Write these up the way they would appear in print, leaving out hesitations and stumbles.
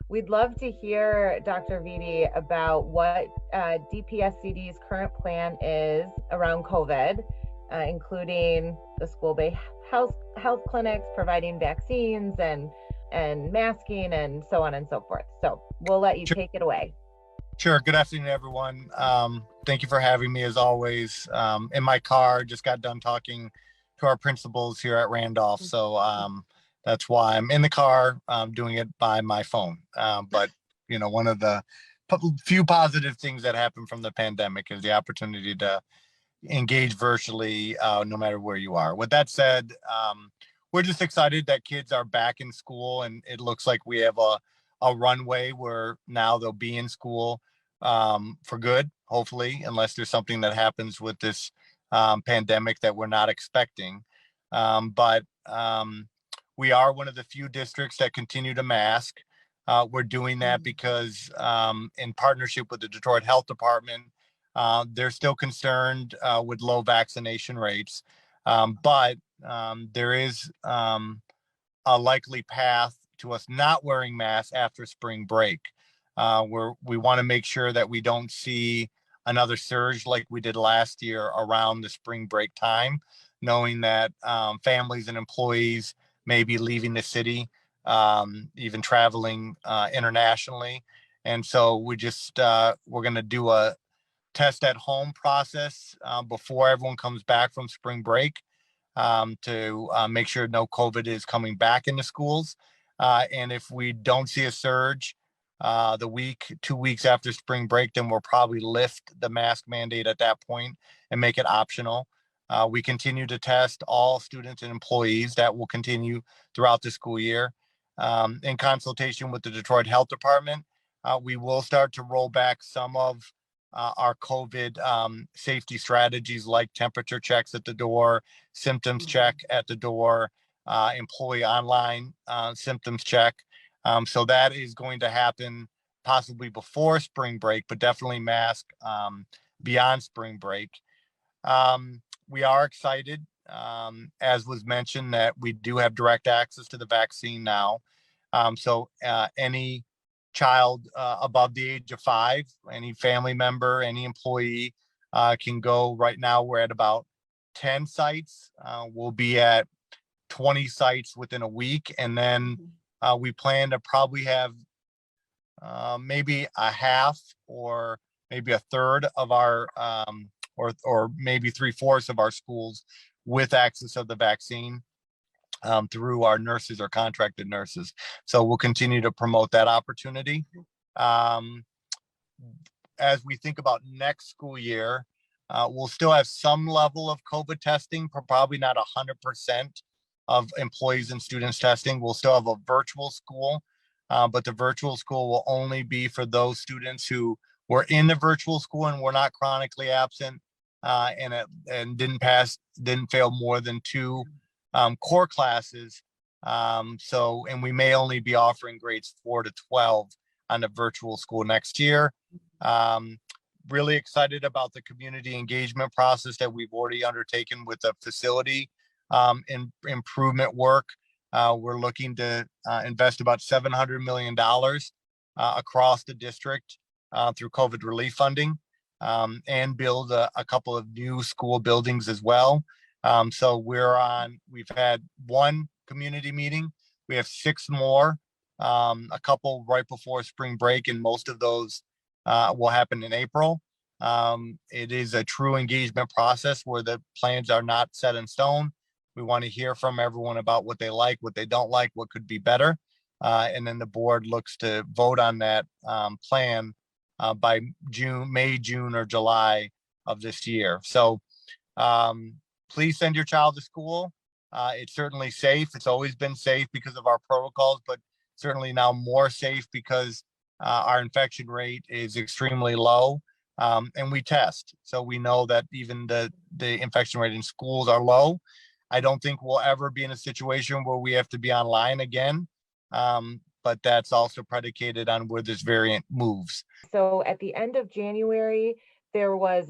We'd love to hear, Dr. Vitti, about what DPSCD's current plan is around COVID, including the school-based health clinics providing vaccines and masking and so on and so forth. So we'll let you Sure. take it away. Sure. Good afternoon, everyone. Thank you for having me as always. In my car, just got done talking to our principals here at Randolph. So that's why I'm in the car doing it by my phone. But, one of the few positive things that happened from the pandemic is the opportunity to engage virtually no matter where you are. With that said, we're just excited that kids are back in school, and it looks like we have a runway where now they'll be in school for good, hopefully, unless there's something that happens with this pandemic that we're not expecting. But we are one of the few districts that continue to mask. We're doing that because in partnership with the Detroit Health Department, they're still concerned with low vaccination rates, but there is a likely path to us not wearing masks after spring break, where we want to make sure that we don't see another surge like we did last year around the spring break time, knowing that families and employees may be leaving the city, even traveling internationally. And so we're going to do a test at home process before everyone comes back from spring break to make sure no COVID is coming back into schools. And if we don't see a surge the 2 weeks after spring break, then we'll probably lift the mask mandate at that point and make it optional. We continue to test all students and employees. That will continue throughout the school year. In consultation with the Detroit Health Department, we will start to roll back some of our COVID safety strategies, like temperature checks at the door, symptoms check at the door, employee online symptoms check. So that is going to happen possibly before spring break, but definitely mask beyond spring break. We are excited, as was mentioned, that we do have direct access to the vaccine now. So any child above the age of 5, any family member, any employee can go. Right now, we're at about 10 sites. We'll be at 20 sites within a week. And then we plan to probably have maybe a half or maybe a third of our, or maybe 3/4 of our schools with access of the vaccine through our nurses or contracted nurses. So we'll continue to promote that opportunity. As we think about next school year, we'll still have some level of COVID testing, probably not 100% of employees and students testing. We'll still have a virtual school, but the virtual school will only be for those students who were in the virtual school and were not chronically absent and didn't fail more than 2 core classes. And we may only be offering grades 4 to 12 on the virtual school next year. Really excited about the community engagement process that we've already undertaken with the facility improvement work. We're looking to invest about $700 million across the district through COVID relief funding and build a couple of new school buildings as well. So we've had 1 community meeting. We have 6 more, a couple right before spring break, and most of those will happen in April. It is a true engagement process where the plans are not set in stone. We want to hear from everyone about what they like, what they don't like, what could be better. And then the board looks to vote on that plan by May, June, or July of this year. So please send your child to school. It's certainly safe. It's always been safe because of our protocols, but certainly now more safe because our infection rate is extremely low. And we test. So we know that even the infection rate in schools are low. I don't think we'll ever be in a situation where we have to be online again. But that's also predicated on where this variant moves. So at the end of January, there was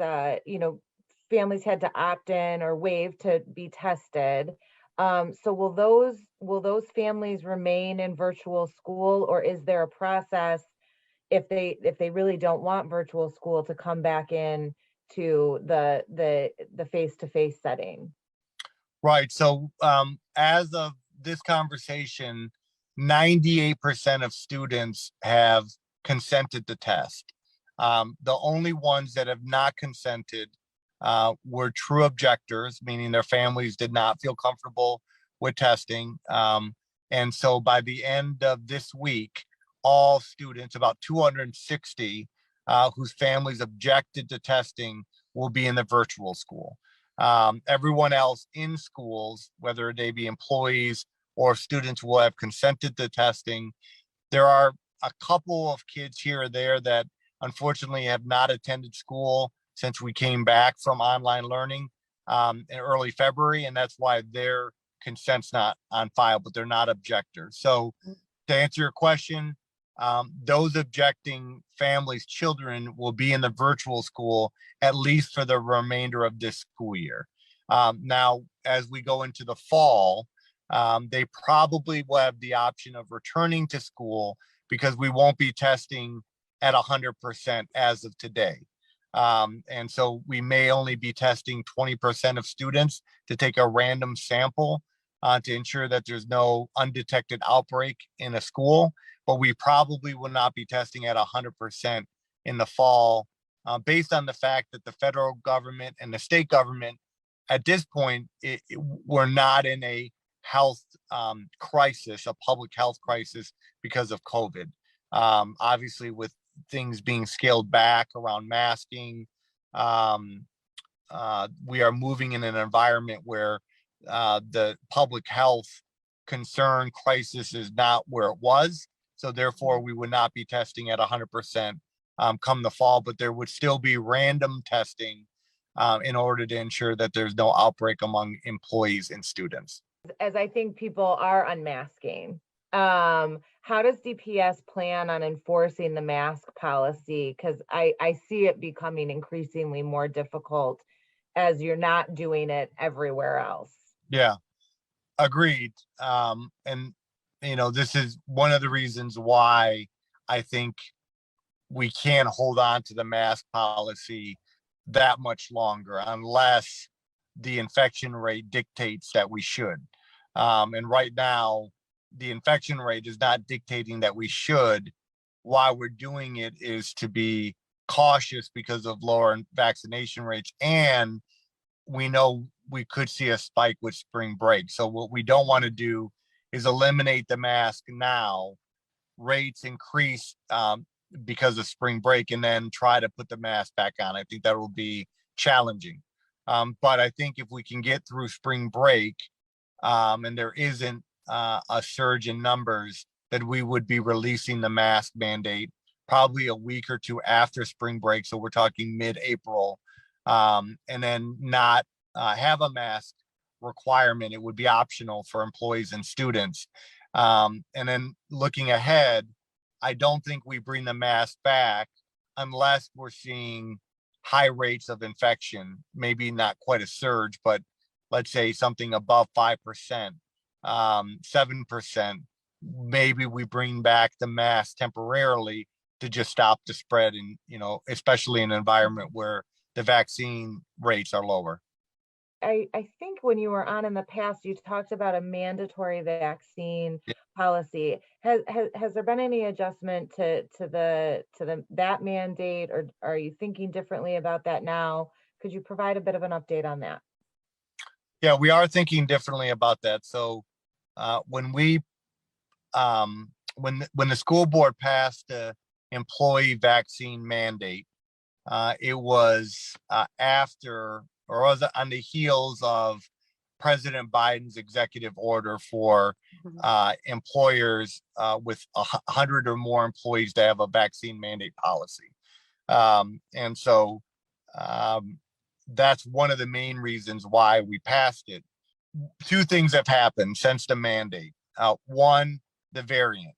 families had to opt in or waive to be tested. So will those families remain in virtual school, or is there a process if they really don't want virtual school to come back in to the face-to-face setting? Right. So as of this conversation, 98% of students have consented to test. The only ones that have not consented were true objectors, meaning their families did not feel comfortable with testing. And so by the end of this week, all students, about 260 whose families objected to testing, will be in the virtual school. Everyone else in schools, whether they be employees or students, will have consented to testing. There are a couple of kids here or there that unfortunately have not attended school since we came back from online learning in early February, and that's why their consent's not on file, but they're not objectors. So to answer your question, those objecting families' children will be in the virtual school at least for the remainder of this school year. Now, as we go into the fall, they probably will have the option of returning to school because we won't be testing at 100% as of today. And so we may only be testing 20% of students to take a random sample to ensure that there's no undetected outbreak in a school, but we probably will not be testing at 100% in the fall, based on the fact that the federal government and the state government, at this point, we're not in a health crisis, a public health crisis because of COVID. Obviously, with things being scaled back around masking, we are moving in an environment where the public health concern crisis is not where it was. So therefore, we would not be testing at 100% come the fall, but there would still be random testing in order to ensure that there's no outbreak among employees and students. As I think people are unmasking, how does DPS plan on enforcing the mask policy? Because I see it becoming increasingly more difficult as you're not doing it everywhere else. Yeah, agreed. And this is one of the reasons why I think we can't hold on to the mask policy that much longer unless the infection rate dictates that we should. And right now, the infection rate is not dictating that we should. Why we're doing it is to be cautious because of lower vaccination rates, and we know we could see a spike with spring break. So what we don't want to do is eliminate the mask now, rates increase because of spring break, and then try to put the mask back on. I think that will be challenging. But I think if we can get through spring break and there isn't a surge in numbers, that we would be releasing the mask mandate probably a week or two after spring break. So we're talking mid-April, and then not have a mask requirement. It would be optional for employees and students. And then looking ahead, I don't think we bring the mask back unless we're seeing high rates of infection, maybe not quite a surge, but let's say something above 5%, 7%, maybe we bring back the mask temporarily to just stop the spread, and especially in an environment where the vaccine rates are lower. I think when you were on in the past, you talked about a mandatory vaccine policy. Has there been any adjustment to that mandate, or are you thinking differently about that now? Could you provide a bit of an update on that? Yeah, we are thinking differently about that. So when we when the school board passed the employee vaccine mandate, it was after, or was it on the heels of President Biden's executive order for employers with 100 or more employees to have a vaccine mandate policy. And so that's one of the main reasons why we passed it. Two things have happened since the mandate. One, the variant.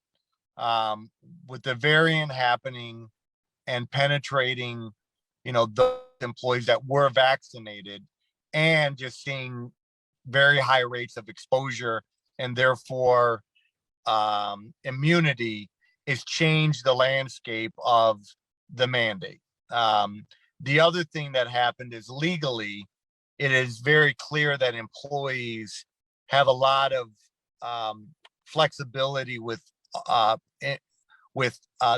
With the variant happening and penetrating, the employees that were vaccinated, and just seeing very high rates of exposure and therefore immunity, is changed the landscape of the mandate. The other thing that happened is legally, it is very clear that employees have a lot of flexibility with the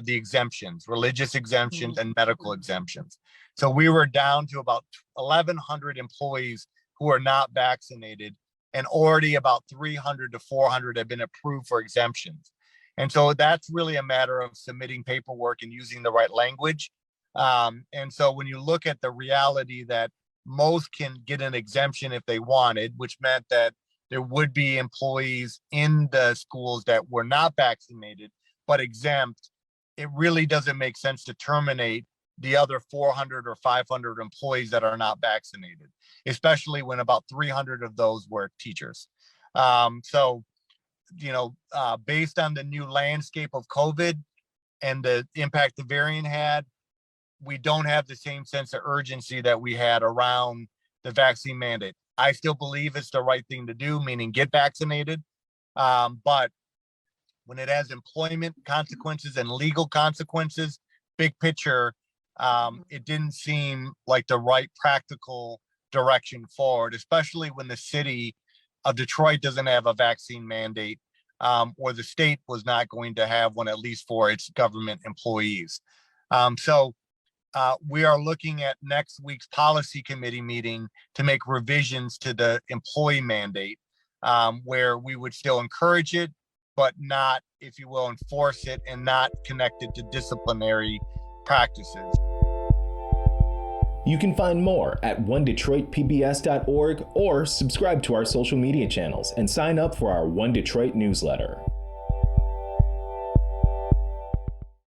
exemptions, religious exemptions and medical exemptions. So we were down to about 1,100 employees who are not vaccinated, and already about 300 to 400 have been approved for exemptions. And so that's really a matter of submitting paperwork and using the right language. And so when you look at the reality that most can get an exemption if they wanted, which meant that there would be employees in the schools that were not vaccinated but exempt, it really doesn't make sense to terminate the other 400 or 500 employees that are not vaccinated, especially when about 300 of those were teachers. So, based on the new landscape of COVID and the impact the variant had, we don't have the same sense of urgency that we had around the vaccine mandate. I still believe it's the right thing to do, meaning get vaccinated. But when it has employment consequences and legal consequences, big picture, it didn't seem like the right practical direction forward, especially when the city of Detroit doesn't have a vaccine mandate, or the state was not going to have one, at least for its government employees. So we are looking at next week's policy committee meeting to make revisions to the employee mandate, where we would still encourage it, but not, if you will, enforce it, and not connect it to disciplinary practices. You can find more at onedetroitpbs.org or subscribe to our social media channels and sign up for our One Detroit newsletter.